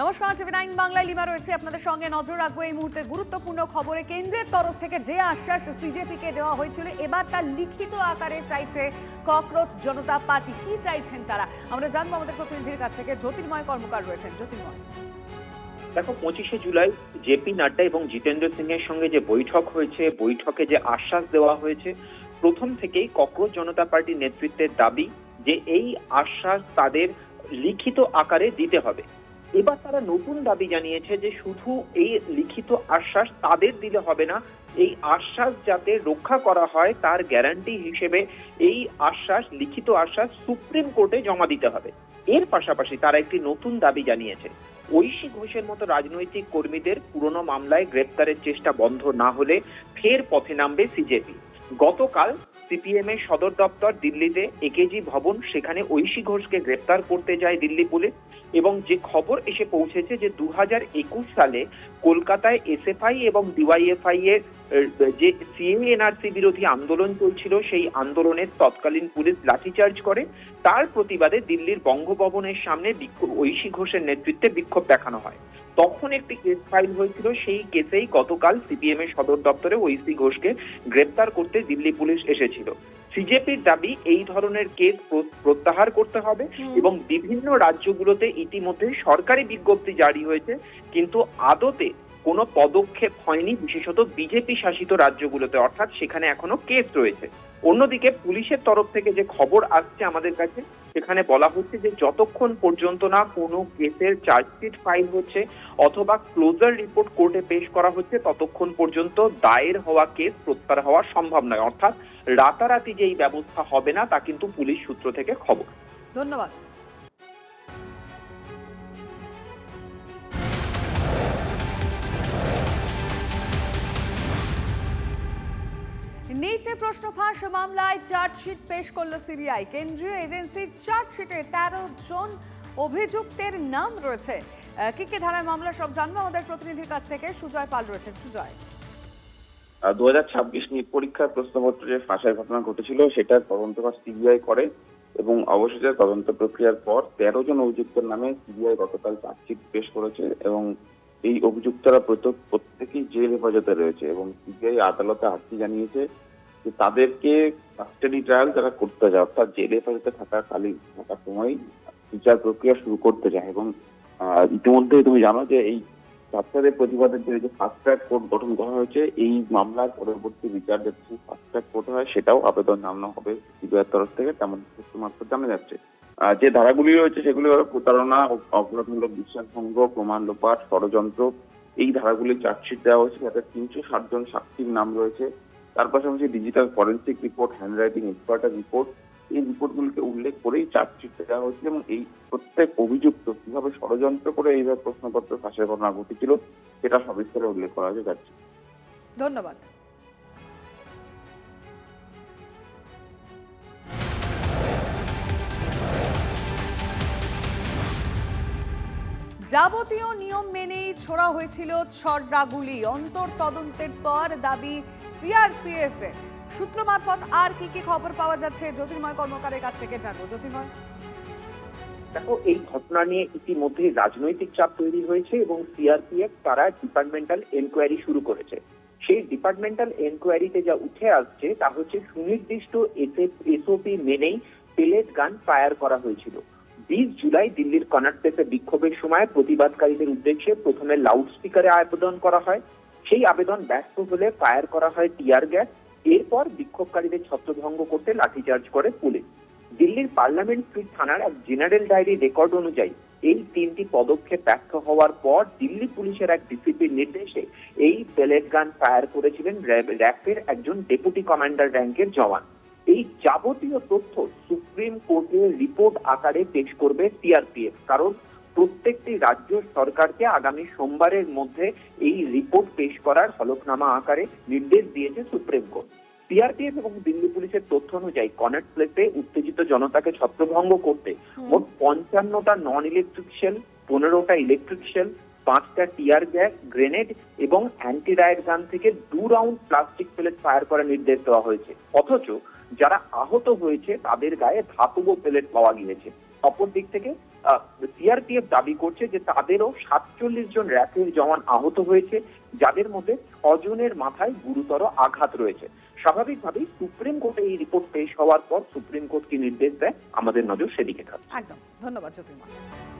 নমস্কার, টিভি9 বাংলায় লিমা রয়েছে আপনাদের সঙ্গে। নজর রাখবো এই মুহূর্তে গুরুত্বপূর্ণ খবরে। কেন্দ্রের তরফ থেকে যে আশ্বাস সিজেপিকে দেওয়া হয়েছিল, এবার তার লিখিত আকারে চাইছে ককরোচ জনতা পার্টি। কি চাইছেন তারা আমরা জানবো আমাদের প্রতিনিধির কাছ থেকে। জ্যোতির্ময় কর্মকার রয়েছেন। জ্যোতির্ময়, দেখো, 25শে জুলাই জেপি নাড্ডা এবং জিতেন্দ্র সিং এর সঙ্গে যে বৈঠক হয়েছে, বৈঠকে যে আশ্বাস দেওয়া হয়েছে, প্রথম থেকেই ককরোচ জনতা পার্টির নেতৃত্বের দাবি যে এই আশ্বাস তাদের লিখিত আকারে দিতে হবে। এবার তারা নতুন দাবি জানিয়েছে যে শুধু এই লিখিত আশ্বাস তাদের দিলে হবে না, এই আশ্বাস যাতে রক্ষা করা হয় তার গ্যারান্টি হিসেবে এই আশ্বাস, লিখিত আশ্বাস সুপ্রিম কোর্টে জমা দিতে হবে। এর পাশাপাশি তারা একটি নতুন দাবি জানিয়েছে, ঐশী ঘোষের মতো রাজনৈতিক কর্মীদের পুরনো মামলায় গ্রেপ্তারের চেষ্টা বন্ধ না হলে ফের পথে নামবে সিজেপি। গতকাল সিপিএম এর সদর দপ্তর দিল্লিতে একেজি ভবন, সেখানে ঐশী ঘোষকে গ্রেপ্তার করতে যায় দিল্লি পুলিশ। এবং যে খবর এসে পৌঁছেছে যে 2021 সালে কলকাতায় এসএফআই এবং ডিওয়াইএফআই এর যে সিএএনআরসি বিরোধী আন্দোলন চলছিল, সেই আন্দোলনের তৎকালীন পুলিশ লাঠিচার্জ করে। তার প্রতিবাদে দিল্লির বঙ্গভবনের সামনে ঐশী ঘোষের নেতৃত্বে বিক্ষোভ দেখানো হয়। তখন একটি কেস ফাইল হয়েছিল, সেই কেসেই গতকাল সিপিএম এর সদর দপ্তরে ঐশী ঘোষকে গ্রেপ্তার করতে দিল্লি পুলিশ এসেছিল। সিজেপির দাবি এই ধরনের কেস প্রত্যাহার করতে হবে এবং বিভিন্ন রাজ্যগুলোতে ইতিমধ্যে সরকারি বিজ্ঞপ্তি জারি হয়েছে, কিন্তু আদতে কোনো পদক্ষেপ হয়নি, বিশেষত বিজেপি শাসিত রাজ্যগুলোতে, অর্থাৎ সেখানে এখনো কেস রয়েছে। অন্যদিকে পুলিশের তরফ থেকে যে খবর আসছে আমাদের কাছে, সেখানে বলা হচ্ছে যে যতক্ষণ পর্যন্ত না কোনো কেসের চার্জশিট ফাইল হচ্ছে অথবা ক্লোজার রিপোর্ট কোর্টে পেশ করা হচ্ছে, ততক্ষণ পর্যন্ত দায়ের হওয়া কেস প্রত্যাহার হওয়া সম্ভব নয়। অর্থাৎ রাতারাতি যে এই ব্যবস্থা হবে না, তা কিন্তু পুলিশ সূত্র থেকে খবর। ধন্যবাদ। নিটে প্রশ্ন ফাঁস মামলায় চার্জশিট পেশ করল সিবিআই। কেন্দ্রীয় এজেন্সির চার্জশিটে 13 জন অভিযুক্তের নাম রয়েছে। কি কি ধারায় মামলা, সব জানবো আমাদের প্রতিনিধির কাছ থেকে। সুজয় পাল রয়েছেন। সুজয়, 2026 নিট পরীক্ষার প্রশ্নপত্র যে ফাঁসের ঘটনা ঘটেছিল, সেটার তদন্তভার সিবিআই করে এবং অবশেষে তদন্ত প্রক্রিয়ার পর 13 জন অভিযুক্তের নামে সিবিআই গতকাল চার্জশিট পেশ করেছে এবং এই অভিযুক্তরা প্রত্যেকেই জেল হেফাজতে রয়েছে এবং সিবিআই আদালতে আর্জি জানিয়েছে যে তাদেরকে কাস্টাডি ট্রায়াল তারা করতে যায়, অর্থাৎ জেল হেফাজতে থাকার সময় বিচার প্রক্রিয়া শুরু করতে যায়। এবং ইতিমধ্যে তুমি জানো যে এই ছাত্রদের প্রতিবাদের জন্য যে ফাস্ট ট্র্যাক কোর্ট গঠন করা হয়েছে, এই মামলার পরবর্তী বিচার যাতে ফাস্ট ট্র্যাক কোর্ট হয় সেটাও আবেদন জানানো হবে সিবিআইয়ের তরফ থেকে, তেমন মাত্র জানা যাচ্ছে। যে ধারাগুলি রয়েছে সেগুলি হলো প্রতারণা, অপরাধমূলক বিশ্বাসভঙ্গ, প্রমাণ লোপাট, ষড়যন্ত্র। এই ধারাগুলি চার্জশিট দেওয়া হয়েছে, যাতে 360 জন সাক্ষীর নাম রয়েছে। তার পাশাপাশি ডিজিটাল ফরেন্সিক রিপোর্ট, হ্যান্ডরাইটিং এক্সপার্টের রিপোর্ট, এই রিপোর্টগুলিকে উল্লেখ করেই চার্জশিট দেওয়া হয়েছিল এবং এই প্রত্যেক অভিযুক্ত কিভাবে ষড়যন্ত্র করে এইভাবে প্রশ্নপত্র ফাঁসের ঘটনা ঘটেছিল সেটা সবিস্তারে উল্লেখ করা হয়েছে। যাচ্ছে। ধন্যবাদ। যাবতীয় নিয়ম মেনেই ছোড়া হয়েছিল ছড়রাগুলি। অন্তর তদন্তের পর দাবি সিআরপিএফ এর। সূত্র মারফত আর কি কি খবর পাওয়া যাচ্ছে জ্যোতির্ময় কর্মকারের কাছ থেকে জানবো। জ্যোতির্ময়, দেখো, এই ঘটনা নিয়ে ইতিমধ্যে রাজনৈতিক চাপ তৈরি হয়েছে এবং সিআরপিএফ তারা ডিপার্টমেন্টাল এনকোয়ারি শুরু করেছে। সেই ডিপার্টমেন্টাল এনকোয়ারিতে যা উঠে আসছে তা হচ্ছে সুনির্দিষ্ট এসওপি মেনেই পেলেট গান ফায়ার করা হয়েছিল। 20 জুলাই দিল্লির কনট প্লেসে বিক্ষোভের সময় প্রতিবাদকারীদের উদ্দেশ্যে প্রথমে লাউড স্পিকারে আবেদন করা হয়। সেই আবেদন ব্যর্থ হলে ফায়ার করা হয় টিয়ার গ্যাস। এরপর বিক্ষোভকারীদের ছত্রভঙ্গ করতে লাঠিচার্জ করে পুলিশ। দিল্লির পার্লামেন্ট স্ট্রিট থানার এক জেনারেল ডায়েরি রেকর্ড অনুযায়ী এই 3টি পদক্ষেপ ব্যর্থ হওয়ার পর দিল্লি পুলিশের এক ডিসিপির নির্দেশে এই পেলেট গান ফায়ার করেছিলেন র্যাফের একজন ডেপুটি কমান্ডার র্যাঙ্কের জওয়ান। এই যাবতীয় তথ্য সুপ্রিম কোর্টের রিপোর্ট আকারে পেশ করবে সিআরপিএফ, কারণ প্রত্যেকটি রাজ্য সরকারকে আগামী সোমবারের মধ্যে এই রিপোর্ট পেশ করার হলফনামা আকারে নির্দেশ দিয়েছে সুপ্রিম কোর্ট। সিআরপিএফ এবং দিল্লি পুলিশের তথ্য অনুযায়ী কনট প্লেসে উত্তেজিত জনতাকে ছত্রভঙ্গ করতে মোট 55টা নন ইলেকট্রিক শেল, 15টা ইলেকট্রিক শেল, 5টা টিয়ার গ্যাস, গ্রেনেড এবং অ্যান্টি রায়েট গান থেকে 2 রাউন্ড প্লাস্টিক পেলেট ফায়ার করার নির্দেশ দেওয়া হয়েছে। অথচ যারা আহত হয়েছে তাদের গায়ে ধাতব পেলেট পাওয়া গিয়েছে। অপর দিক থেকে সিআরপিএফ দাবি করছে যে তাদেরও 47 জন র্যাফের জওয়ান আহত হয়েছে, যাদের মধ্যে 6 জনের মাথায় গুরুতর আঘাত রয়েছে। স্বাভাবিকভাবেই সুপ্রিম কোর্টে এই রিপোর্ট পেশ হওয়ার পর সুপ্রিম কোর্ট কি নির্দেশ দেয়, আমাদের নজর সেদিকে থাকবে। একদম, ধন্যবাদ জ্যোতির্ময়।